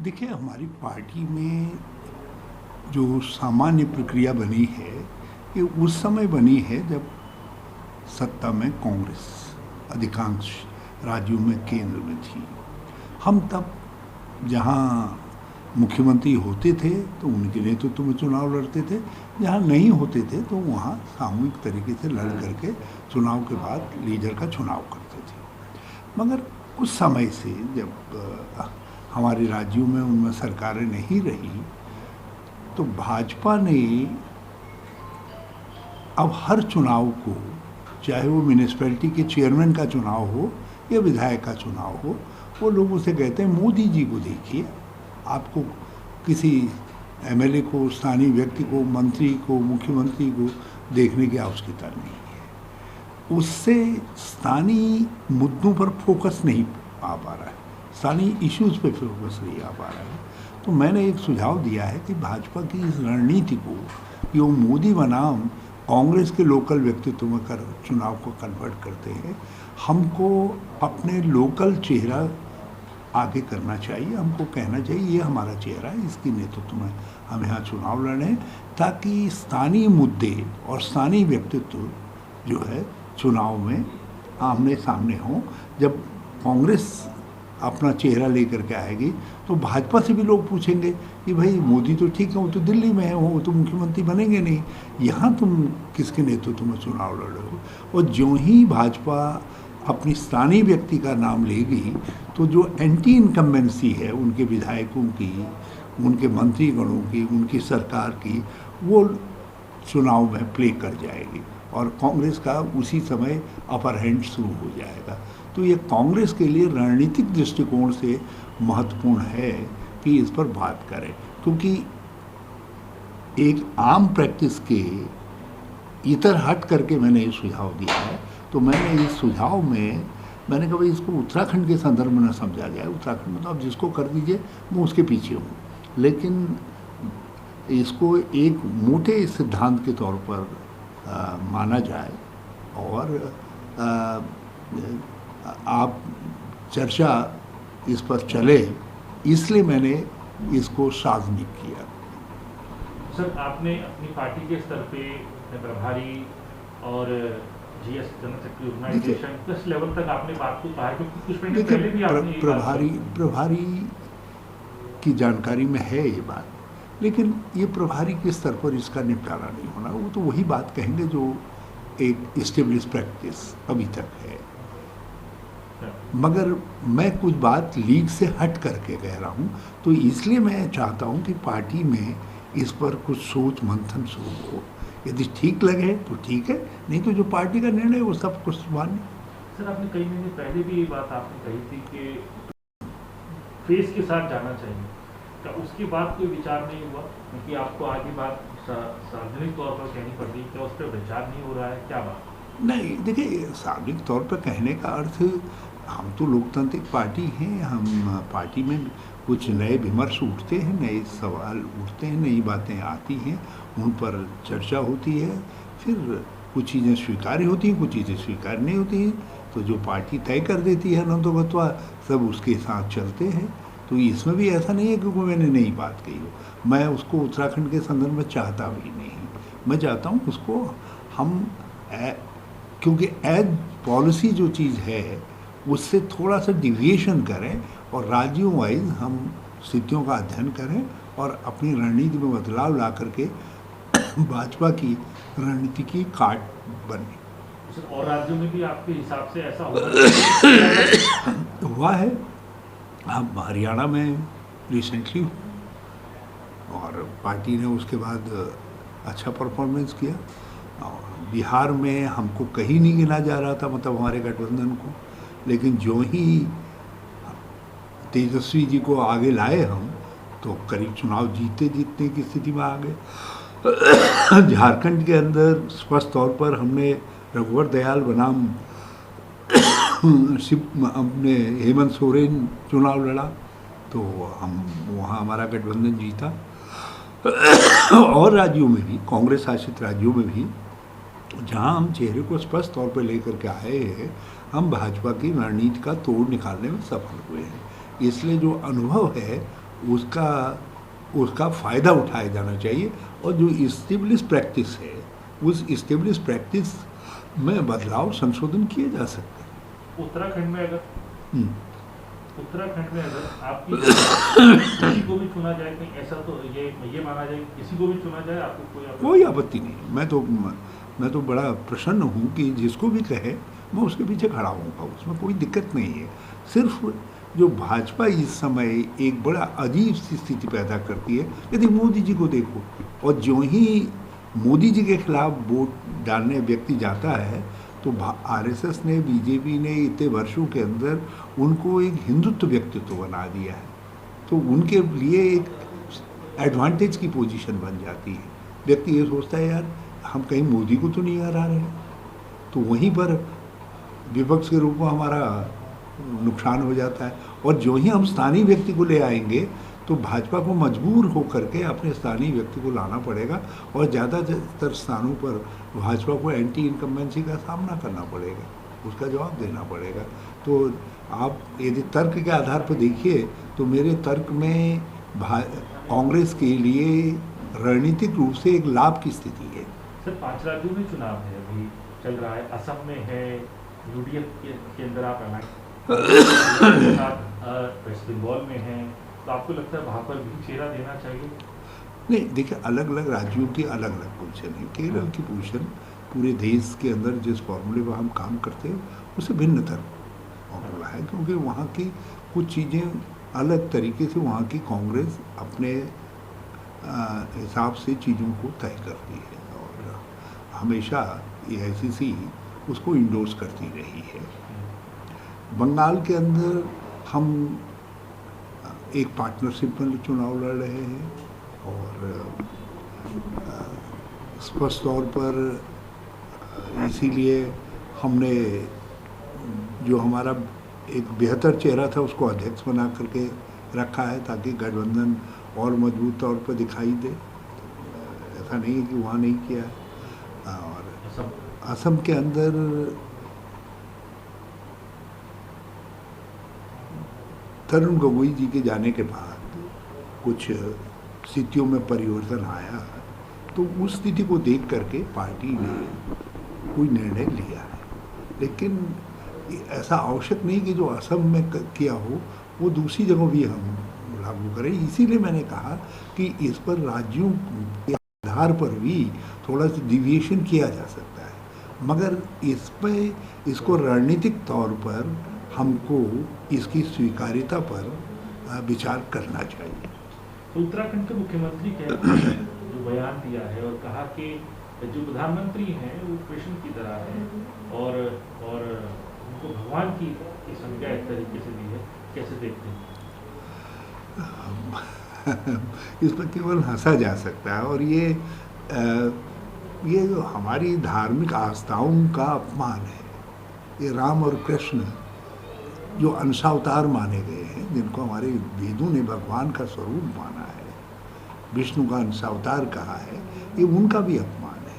देखिए, हमारी पार्टी में जो सामान्य प्रक्रिया बनी है, ये उस समय बनी है जब सत्ता में कांग्रेस अधिकांश राज्यों में केंद्र में थी। हम तब जहाँ मुख्यमंत्री होते थे तो उनके नेतृत्व में चुनाव लड़ते थे, जहाँ नहीं होते थे तो वहाँ सामूहिक तरीके से लड़ करके चुनाव के बाद लीडर का चुनाव करते थे। मगर कुछ समय से जब हमारे राज्यों में उनमें सरकारें नहीं रही तो भाजपा ने अब हर चुनाव को, चाहे वो म्यूनिसिपैलिटी के चेयरमैन का चुनाव हो या विधायक का चुनाव हो, वो लोगों से कहते हैं मोदी जी को देखिए, आपको किसी एमएलए को, स्थानीय व्यक्ति को, मंत्री को, मुख्यमंत्री को देखने की आवश्यकता नहीं है। उससे स्थानीय मुद्दों पर फोकस नहीं आ पा रहा है, स्थानीय इश्यूज पे फोकस नहीं आ पा रहा है। तो मैंने एक सुझाव दिया है कि भाजपा की इस रणनीति को कि वो मोदी बनाम कांग्रेस के लोकल व्यक्तित्व में कर चुनाव को कन्वर्ट करते हैं, हमको अपने लोकल चेहरा आगे करना चाहिए। हमको कहना चाहिए ये हमारा चेहरा है, इसके नेतृत्व में हम यहाँ चुनाव लड़ें, ताकि स्थानीय मुद्दे और स्थानीय व्यक्तित्व जो है चुनाव में आमने सामने हों। जब कांग्रेस अपना चेहरा लेकर के आएगी तो भाजपा से भी लोग पूछेंगे कि भाई मोदी तो ठीक है, वो तो दिल्ली में है, वो तो मुख्यमंत्री बनेंगे नहीं, यहाँ तुम किसके नेतृत्व में चुनाव लड़ रहे हो। और जो ही भाजपा अपनी स्थानीय व्यक्ति का नाम लेगी तो जो एंटी इनकम्बेंसी है उनके विधायकों की, उनके मंत्रीगणों की, उनकी सरकार की, वो चुनाव में प्ले कर जाएगी और कांग्रेस का उसी समय अपर हैंड शुरू हो जाएगा। तो ये कांग्रेस के लिए रणनीतिक दृष्टिकोण से महत्वपूर्ण है कि इस पर बात करें, क्योंकि एक आम प्रैक्टिस के इतर हट करके मैंने ये सुझाव दिया है। तो मैंने इस सुझाव में मैंने कहा भाई इसको उत्तराखंड के संदर्भ में न समझा जाए। उत्तराखंड में तो आप जिसको कर दीजिए मैं उसके पीछे हूँ, लेकिन इसको एक मोटे सिद्धांत के तौर पर माना जाए और आप चर्चा इस पर चले, इसलिए मैंने इसको सार्वजनिक किया। सर, आपने अपनी पार्टी के स्तर पे प्रभारी और जीएस जनरल सेक्रेटरी ऑर्गेनाइजेशन किस लेवल तक आपने बात को कहा है, क्योंकि कुछ महीने पहले भी आपने प्रभारी की जानकारी में है ये बात, लेकिन ये प्रभारी के स्तर पर इसका निपटारा नहीं होना। वो तो वही बात कहेंगे जो एक एस्टेब्लिश प्रैक्टिस अभी तक है। मगर मैं कुछ बात लीग से हट करके कह रहा हूँ, तो इसलिए मैं चाहता हूँ कि पार्टी में इस पर कुछ सोच मंथन शुरू हो। यदि ठीक लगे तो ठीक है, नहीं तो जो पार्टी का निर्णय वो सब कुछ मान्य। सर, आपने कई महीने पहले भी ये बात आपने कही थी कि फेस के साथ जाना चाहिए, क्या उसके बाद कोई विचार नहीं हुआ? क्योंकि आपको आगे बात सार्वजनिक तौर पर कहनी पड़ रही, क्या उस पर विचार नहीं हो रहा है, क्या बात? नहीं, देखिए, सार्वजनिक तौर पर कहने का अर्थ, हम तो लोकतांत्रिक पार्टी हैं, हम पार्टी में कुछ नए विमर्श उठते हैं, नए सवाल उठते हैं, नई बातें आती हैं, उन पर चर्चा होती है, फिर कुछ चीज़ें स्वीकार्य होती हैं, कुछ चीज़ें स्वीकार्य नहीं होती हैं, तो जो पार्टी तय कर देती है नंदोबत्वा सब उसके साथ चलते हैं। तो इसमें भी ऐसा नहीं है कि मैंने नई बात कही हो। मैं उसको उत्तराखंड के संदर्भ में चाहता भी नहीं, मैं चाहता हूँ उसको हम क्योंकि एज पॉलिसी जो चीज़ है उससे थोड़ा सा डिविएशन करें और राज्यों वाइज हम स्थितियों का अध्ययन करें और अपनी रणनीति में बदलाव ला करके भाजपा की रणनीति की काट बने। और राज्यों में भी आपके हिसाब से ऐसा हुआ है। अब हरियाणा में रिसेंटली और पार्टी ने उसके बाद अच्छा परफॉर्मेंस किया, और बिहार में हमको कहीं नहीं गिना जा रहा था, मतलब हमारे गठबंधन को, लेकिन जो ही तेजस्वी जी को आगे लाए हम तो करीब चुनाव जीतने की स्थिति में आ गए। झारखंड के अंदर स्पष्ट तौर पर हमने रघुवर दयाल बनाम अपने हेमंत सोरेन चुनाव लड़ा, तो हम वहाँ हमारा गठबंधन जीता। और राज्यों में भी, कांग्रेस शासित राज्यों में भी, जहाँ हम चेहरे को स्पष्ट तौर पर लेकर के आए हैं, हम भाजपा की रणनीति का तोड़ निकालने में सफल हुए हैं। इसलिए जो अनुभव है उसका उसका फ़ायदा उठाया जाना चाहिए। और जो इस्टेब्लिश प्रैक्टिस है, उस इस्टेब्लिश प्रैक्टिस में बदलाव संशोधन किए जा सकते हैं। उत्तराखंड में अगर हम्म। उत्तराखंड में अगर आपकी किसी को भी चुना जाए, कहीं ऐसा तो ये माना जाए कि किसी को भी चुना जाए, आपको कोई आपत्ति नहीं। मैं तो बड़ा प्रसन्न हूँ कि जिसको भी कहे मैं उसके पीछे खड़ा हूँगा, उसमें कोई दिक्कत नहीं है। सिर्फ जो भाजपा इस समय एक बड़ा अजीब सी स्थिति पैदा करती है, यदि मोदी जी को देखो, और जो ही मोदी जी के खिलाफ वोट डालने व्यक्ति जाता है तो आरएसएस ने, बीजेपी ने इतने वर्षों के अंदर उनको एक हिंदुत्व व्यक्तित्व बना दिया है। तो उनके लिए एक एडवांटेज की पोजीशन बन जाती है। व्यक्ति ये सोचता है यार हम कहीं मोदी को तो नहीं हरा रहे, तो वहीं पर विपक्ष के रूप में हमारा नुकसान हो जाता है। और जो ही हम स्थानीय व्यक्ति को ले आएंगे तो भाजपा को मजबूर होकर के अपने स्थानीय व्यक्ति को लाना पड़ेगा, और ज़्यादातर स्थानों पर भाजपा को एंटी इनकम्बेंसी का सामना करना पड़ेगा, उसका जवाब देना पड़ेगा। तो आप यदि तर्क के आधार पर देखिए तो मेरे तर्क में कांग्रेस के लिए रणनीतिक रूप से एक लाभ की स्थिति है। सर 5 राज्यों में चुनाव है, अभी चल रहा है, असम में है, यूडीएफ के अंदर आप वेस्ट बंगाल में है, तो आपको लगता है वहाँ पर भी चेहरा देना चाहिए? नहीं, देखिए अलग अलग राज्यों की अलग अलग पोजीशन है। केरल की पोजीशन पूरे देश के अंदर जिस फॉर्मूले पर हम काम करते हैं उससे भिन्नतर फॉर्मूला है, क्योंकि वहाँ की कुछ चीज़ें अलग तरीके से वहाँ की कांग्रेस अपने हिसाब से चीज़ों को तय करती है, और हमेशा एआईसीसी उसको इंडोर्स करती रही है। बंगाल के अंदर हम एक पार्टनरशिप में चुनाव लड़ रहे हैं, और स्पष्ट तौर पर इसीलिए हमने जो हमारा एक बेहतर चेहरा था उसको अध्यक्ष बना करके रखा है, ताकि गठबंधन और मजबूत तौर पर दिखाई दे। ऐसा नहीं है कि वहाँ नहीं किया। और असम के अंदर तरुण गोगोई जी के जाने के बाद कुछ स्थितियों में परिवर्तन आया, तो उस स्थिति को देख करके पार्टी ने कोई निर्णय लिया है। लेकिन ऐसा आवश्यक नहीं कि जो असम में किया हो वो दूसरी जगह भी हम लागू करें। इसीलिए मैंने कहा कि इस पर राज्यों के आधार पर भी थोड़ा सा डिविएशन किया जा सकता है, मगर इस पर इसको रणनीतिक तौर पर हमको इसकी स्वीकार्यता पर विचार करना चाहिए। तो उत्तराखंड के मुख्यमंत्री जो बयान दिया है और कहा कि जो प्रधानमंत्री हैं वो कृष्ण की तरह है, और उनको भगवान की संज्ञा एक तरीके से दी है, कैसे देखते हैं? इस पर केवल हंसा जा सकता है, और ये जो हमारी धार्मिक आस्थाओं का अपमान है। ये राम और कृष्ण जो अंशावतार माने गए हैं, जिनको हमारे वेदों ने भगवान का स्वरूप माना है, विष्णु का अंशावतार कहा है, ये उनका भी अपमान है।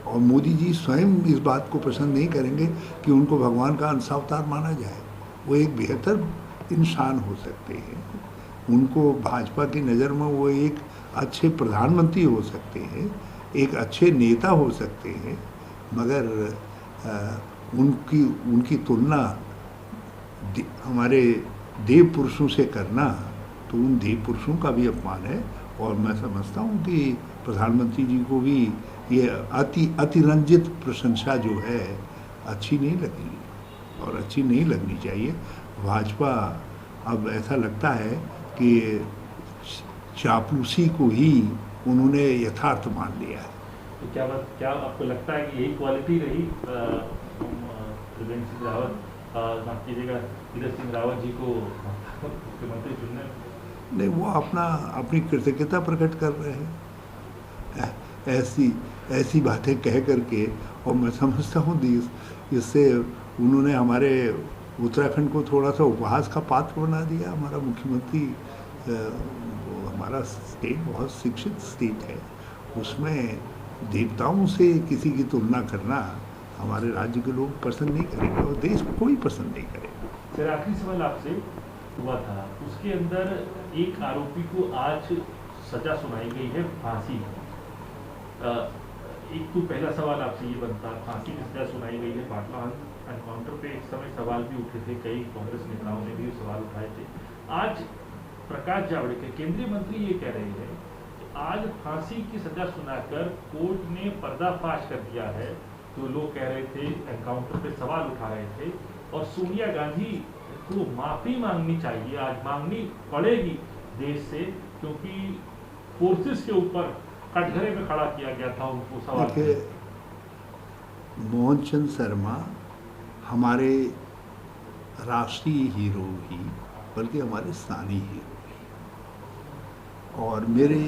और मोदी जी स्वयं इस बात को पसंद नहीं करेंगे कि उनको भगवान का अंशावतार माना जाए। वो एक बेहतर इंसान हो सकते हैं, उनको भाजपा की नज़र में वो एक अच्छे प्रधानमंत्री हो सकते हैं, एक अच्छे नेता हो सकते हैं, मगर उनकी तुलना हमारे देव पुरुषों से करना तो उन देव पुरुषों का भी अपमान है। और मैं समझता हूँ कि प्रधानमंत्री जी को भी ये अतिरंजित प्रशंसा जो है अच्छी नहीं लगी, और अच्छी नहीं लगनी चाहिए। भाजपा अब ऐसा लगता है कि चापलूसी को ही उन्होंने यथार्थ मान लिया है। तो क्या आपको लगता है कि यही क्वालिटी रही त्रिवेंद्र सिंह रावत, माफ कीजिएगा, तीरथ सिंह रावत जी को मुख्यमंत्री चुनने? नहीं, वो अपनी कृतज्ञता प्रकट कर रहे हैं ऐसी बातें कह करके। और मैं समझता हूँ इससे उन्होंने हमारे उत्तराखंड को थोड़ा सा उपहास का पात्र बना दिया। हमारा मुख्यमंत्री, हमारा स्टेट बहुत शिक्षित स्टेट है, उसमें देवताओं से किसी की तुलना करना हमारे राज्य के लोग पसंद नहीं करेंगे, और देश को कोई पसंद नहीं करेगा। सर आखिरी सवाल आपसे, हुआ था उसके अंदर एक आरोपी को आज सजा सुनाई गई है फांसी। एक तो पहला सवाल आपसे ये बनता, फांसी की सजा सुनाई गई है, पाटला एनकाउंटर पे एक समय सवाल भी उठे थे, कई कांग्रेस नेताओं ने भी सवाल उठाए थे। आज प्रकाश जावड़ेकर केंद्रीय मंत्री ये कह रहे हैं कि आज फांसी की सजा सुनाकर कोर्ट ने पर्दाफाश कर दिया है। तो लोग कह रहे थे, एनकाउंटर पे सवाल उठा रहे थे, और सोनिया गांधी को माफी मांगनी चाहिए, आज मांगनी पड़ेगी देश से, क्योंकि फोर्सेस के ऊपर कटघरे में खड़ा किया गया था उनको सवाल। मोहन चंद शर्मा हमारे राष्ट्रीय हीरो ही बल्कि हमारे स्थानीय हीरो ही, और मेरे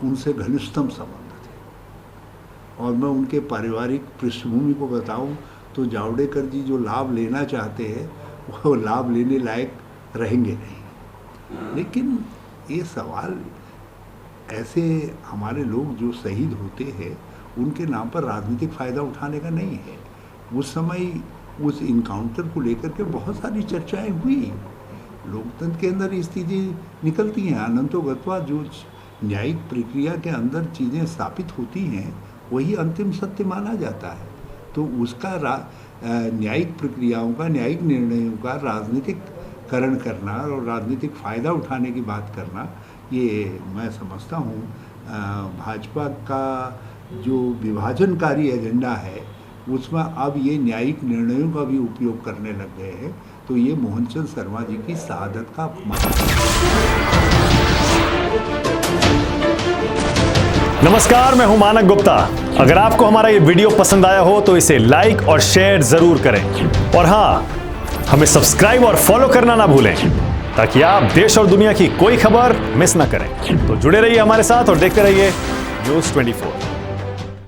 उनसे घनिष्ठतम संबंध थे। और मैं उनके पारिवारिक पृष्ठभूमि को बताऊं तो जावड़ेकर जी जो लाभ लेना चाहते हैं वो लाभ लेने लायक रहेंगे नहीं। लेकिन ये सवाल ऐसे हमारे लोग जो शहीद होते हैं उनके नाम पर राजनीतिक फ़ायदा उठाने का नहीं है। उस समय उस इनकाउंटर को लेकर के बहुत सारी चर्चाएं हुई, लोकतंत्र के अंदर ये चीज़ें निकलती हैं। अनंतो गत्वा जो न्यायिक प्रक्रिया के अंदर चीज़ें स्थापित होती हैं वही अंतिम सत्य माना जाता है। तो उसका न्यायिक प्रक्रियाओं का, न्यायिक निर्णयों का राजनीतिककरण करना और राजनीतिक फ़ायदा उठाने की बात करना, ये मैं समझता हूँ भाजपा का जो विभाजनकारी एजेंडा है उसमें अब ये न्यायिक निर्णयों का भी उपयोग करने लग गए हैं। तो ये मोहनचंद शर्मा जी की शहादत का अपमान है। नमस्कार, मैं हूं मानक गुप्ता। अगर आपको हमारा ये वीडियो पसंद आया हो तो इसे लाइक और शेयर जरूर करें, और हाँ, हमें सब्सक्राइब और फॉलो करना ना भूलें ताकि आप देश और दुनिया की कोई खबर मिस ना करें। तो जुड़े रहिए हमारे साथ और देखते रहिए न्यूज़ 24।